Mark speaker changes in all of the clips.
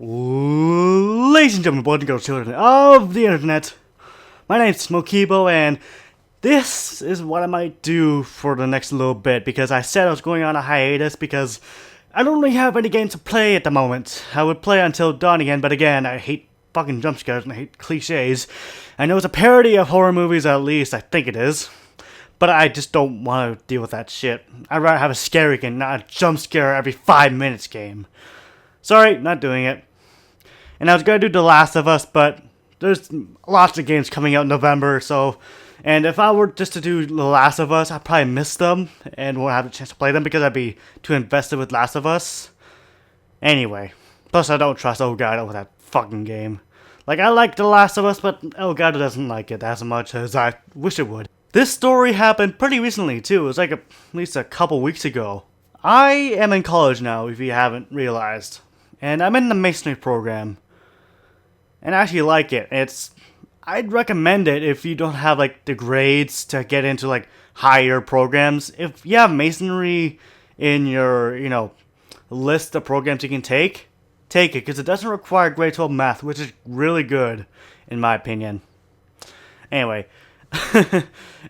Speaker 1: Ladies and gentlemen, boys and girls, children of the internet, my name's Smokibo, and this is what I might do for the next little bit, because I said I was going on a hiatus because I don't really have any games to play at the moment. I would play Until Dawn again, but again, I hate fucking jump scares and I hate cliches. I know it's a parody of horror movies, at least, I think it is. But I just don't want to deal with that shit. I'd rather have a scary game, not a jump scare every 5 minutes game. Sorry, not doing it. And I was going to do The Last of Us, but there's lots of games coming out in November, so... And if I were just to do The Last of Us, I'd probably miss them and won't have a chance to play them because I'd be too invested with Last of Us. Anyway. Plus, I don't trust Elgato with that fucking game. Like, I like The Last of Us, but Elgato doesn't like it as much as I wish it would. This story happened pretty recently, too. It was like at least a couple weeks ago. I am in college now, if you haven't realized. And I'm in the masonry program. And I actually like it. I'd recommend it if you don't have like the grades to get into like higher programs. If you have masonry in your, list of programs you can take it, because it doesn't require grade 12 math, which is really good in my opinion. Anyway,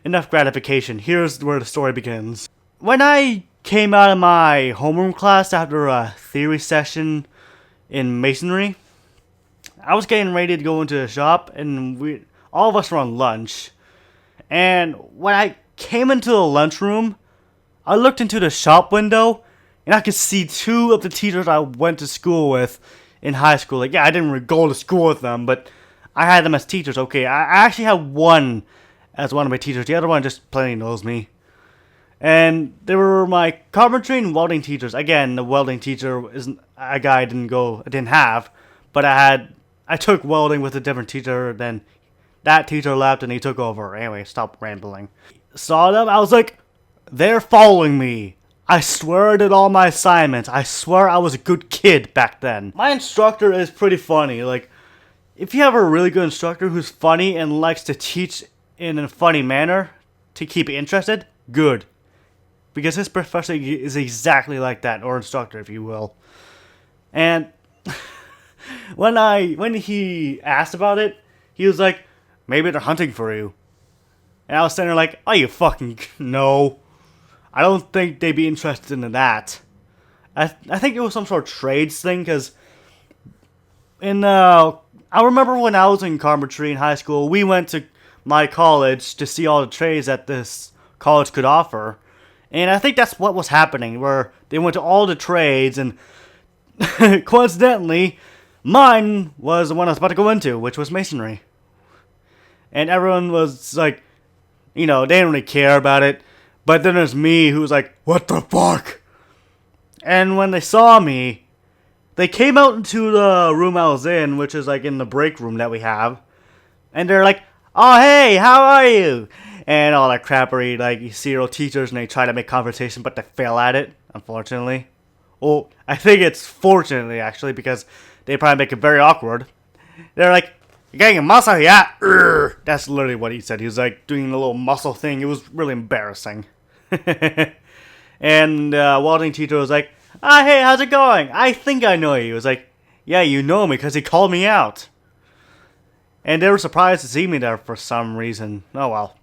Speaker 1: enough gratification. Here's where the story begins. When I came out of my homeroom class after a theory session in masonry, I was getting ready to go into the shop, and all of us were on lunch. And when I came into the lunchroom, I looked into the shop window, and I could see two of the teachers I went to school with in high school. Like, yeah, I didn't really go to school with them, but I had them as teachers. Okay, I actually had one as one of my teachers. The other one just plain knows me. And they were my carpentry and welding teachers. Again, the welding teacher isn't a guy I didn't have, but I took welding with a different teacher, then that teacher left and he took over. Anyway, stop rambling. Saw them, I was like, they're following me. I swear I did all my assignments. I swear I was a good kid back then. My instructor is pretty funny. Like, if you have a really good instructor who's funny and likes to teach in a funny manner to keep you interested, good. Because his professor is exactly like that, or instructor if you will. And... When he asked about it, he was like, maybe they're hunting for you. And I was sitting there like, oh, you fucking no. I don't think they'd be interested in that. I think it was some sort of trades thing, because I remember when I was in carpentry in high school, we went to my college to see all the trades that this college could offer. And I think that's what was happening, where they went to all the trades, and coincidentally, mine was the one I was about to go into, which was masonry. And everyone was like, they didn't really care about it. But then there's me who was like, what the fuck? And when they saw me, they came out into the room I was in, which is like in the break room that we have. And they're like, oh hey, how are you? And all that crappery, like serial teachers, and they try to make conversation, but they fail at it, unfortunately. Well, I think it's fortunately, actually, because they probably make it very awkward. They're like, you getting a muscle? Yeah. Urgh. That's literally what he said. He was like doing a little muscle thing. It was really embarrassing. And welding teacher was like, hey, how's it going? I think I know you. He was like, yeah, you know me because he called me out. And they were surprised to see me there for some reason. Oh well.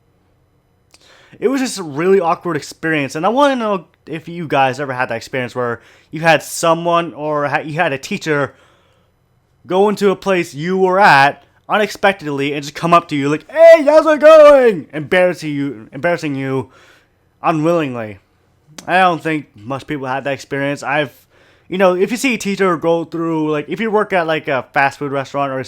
Speaker 1: It was just a really awkward experience. And I want to know if you guys ever had that experience where you had someone or you had a teacher go into a place you were at unexpectedly and just come up to you like, hey, how's it going? Embarrassing you unwillingly. I don't think most people had that experience. If you see a teacher go through, like, if you work at like a fast food restaurant or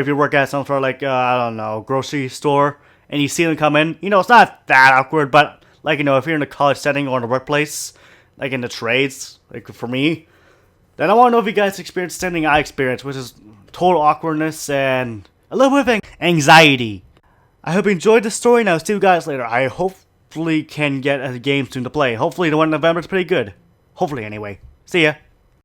Speaker 1: if you work at some sort of like, I don't know, grocery store, and you see them come in, it's not that awkward, but like, if you're in a college setting or in a workplace, like in the trades, like for me, then I want to know if you guys experienced something I experienced, which is total awkwardness and a little bit of anxiety. I hope you enjoyed the story, and I'll see you guys later. I hopefully can get a game soon to play. Hopefully the one in November is pretty good. Hopefully, anyway. See ya.